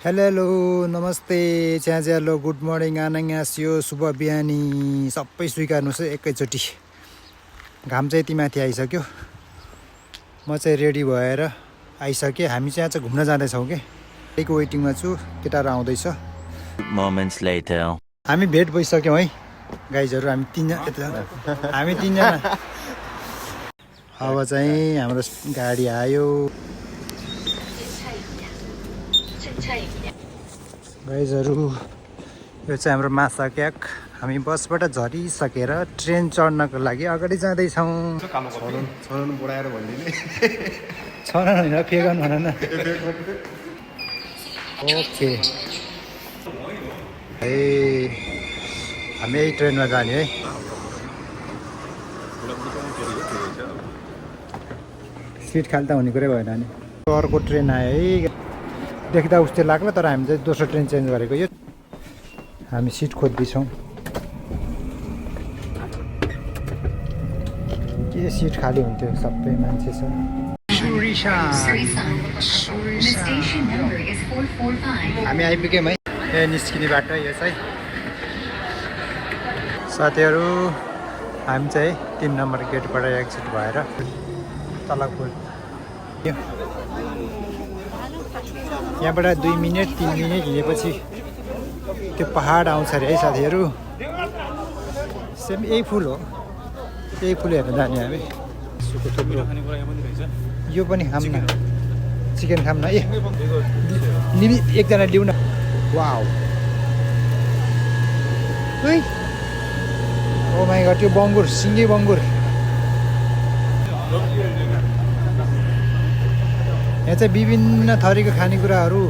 Hello नमस्ते च्याज्यालो good morning आनाङ्गास्यो शुभ बिहानी सबै स्वीकार्नुहोस् है एकैचोटि। घाम चाहिँ यति माथि आइसक्यो, म चाहिँ रेडी भएर आइसकेँ। हामी चाहिँ घुम्न जाँदैछौँ कि गाडीको वेटिङमा छु, केटाहरू आउँदैछ। Moments later. हामी भेट भइसक्यौँ है गाइजहरू, हामी तिनजना। अब चाहिँ हाम्रो गाडी आयो गाइजहरू। यो चाहिँ हाम्रो माछा क्याक। हामी बसबाट झरिसकेर ट्रेन चढ्नको लागि अगाडि जाँदैछौँ। छनन बढाएर भनिदिने छनन होइन, फेगन भन न। ओके है, हामी यही ट्रेनमा जाने है। सिट खाली त हुने कुरै भएन नि। अर्को ट्रेन आयो है, देख्दा उस्तै लाग्ला, तर हामी चाहिँ दोस्रो ट्रेन चेन्ज गरेको। यो हामी सिट खोज्दैछौँ, के सिट खाली हुन्थ्यो, सबै मान्छे छ। हामी आइपुग्यौँ है, ए निस्किने बाटो यो चाहिँ। साथीहरू हामी चाहिँ 3 नम्बर गेटबाट एक्जिट भएर तल पुग्यो। यहाँबाट 2 मिनट 3 मिनट हिँडेपछि त्यो पहाड आउँछ अरे है साथीहरू। सेम यही फुल हो, यही फुल हेर्न जाने हामी। यो पनि खाम न, चिकन खाम न। ए लिबी एकजना लिउँ न। वाउ, ओ माइ गड, त्यो बङ्गुर, सिङ्गे बङ्गुर। यहाँ चाहिँ विभिन्न थरीको खानेकुराहरू।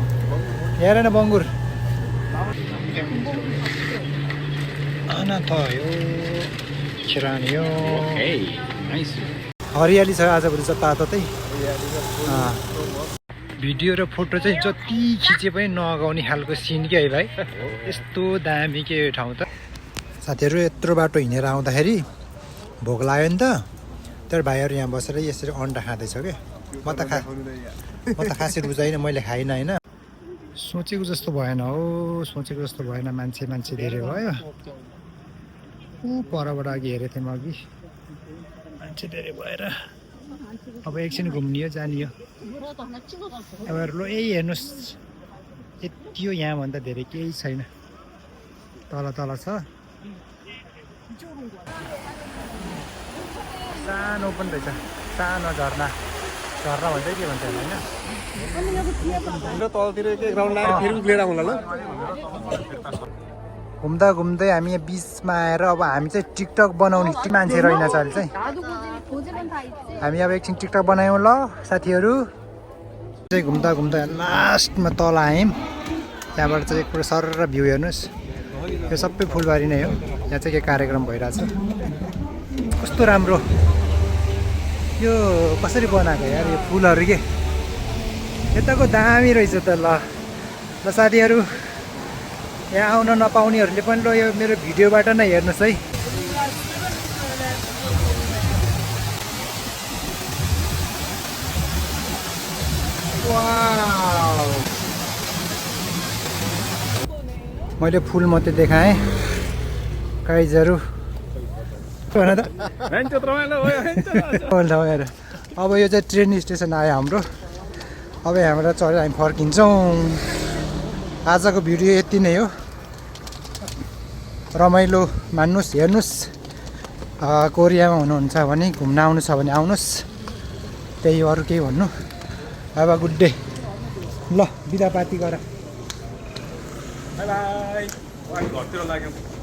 हेर न बङ्गुर अनाथ यो खिरानी हो। हरियाली छ आजभोलि जताततै। भिडियो र फोटो चाहिँ जति खिचे पनि नगाउने खालको सिन के है भाइ, यस्तो दामी के यो ठाउँ त। साथीहरू यत्रो बाटो हिँडेर आउँदाखेरि भोक लाग्यो नि त, तर भाइहरू यहाँ बसेर यसरी अन्डा खाँदैछ क्या। म त खासै रुचाइनँ, मैले खाइनँ होइन। सोचेको जस्तो भएन हो, सोचेको जस्तो भएन। मान्छे धेरै भयो। ऊ परबाट अघि हेरेको थिएँ म, अघि मान्छे धेरै भएर अब एकछिन घुम्ने हो, जाने हो। अब लो यही हेर्नुहोस्, यति हो, यहाँभन्दा धेरै केही छैन। तल तल छ, सानो पनि रहेछ, सानो झर्ना। झर्ना भन्छ के भन्छ होइन। तलतिर एक राउन्ड लगाएर फेरि उक्लेर आउँला ल। घुम्दा घुम्दै हामी यहाँ बिचमा आएर अब हामी चाहिँ टिकटक बनाउने मान्छे रहेनछ अहिले चाहिँ। हामी अब एकछिन टिकटक बनायौँ ल साथीहरू। चाहिँ घुम्दा घुम्दा लास्टमा तल आयौँ। त्यहाँबाट चाहिँ एकपल्ट सर र भ्यू हेर्नुहोस्, यो सबै फुलबारी नै हो। यहाँ चाहिँ के कार्यक्रम भइरहेछ, कस्तो राम्रो। यो कसरी बनाएको यार यो फुलहरू के, यताको दामी रहेछ त। ल साथीहरू, यहाँ आउन नपाउनेहरूले पनि ल यो मेरो भिडियोबाट नै हेर्नुहोस् है। वाउ, मैले फुल मात्रै देखाएँ गाइजहरू। अब यो चाहिँ ट्रेन स्टेसन आयो हाम्रो। अब यहाँबाट चढेर हामी फर्किन्छौँ। आजको भिडियो यति नै हो। रमाइलो मान्नुहोस्, हेर्नुहोस्। कोरियामा हुनुहुन्छ भने, घुम्न आउनु छ भने आउनुहोस्। त्यही अरू केही भन्नु। अब गुड डे। ल बिदा पाती गर। By by. घरतिर लाग्यौँ।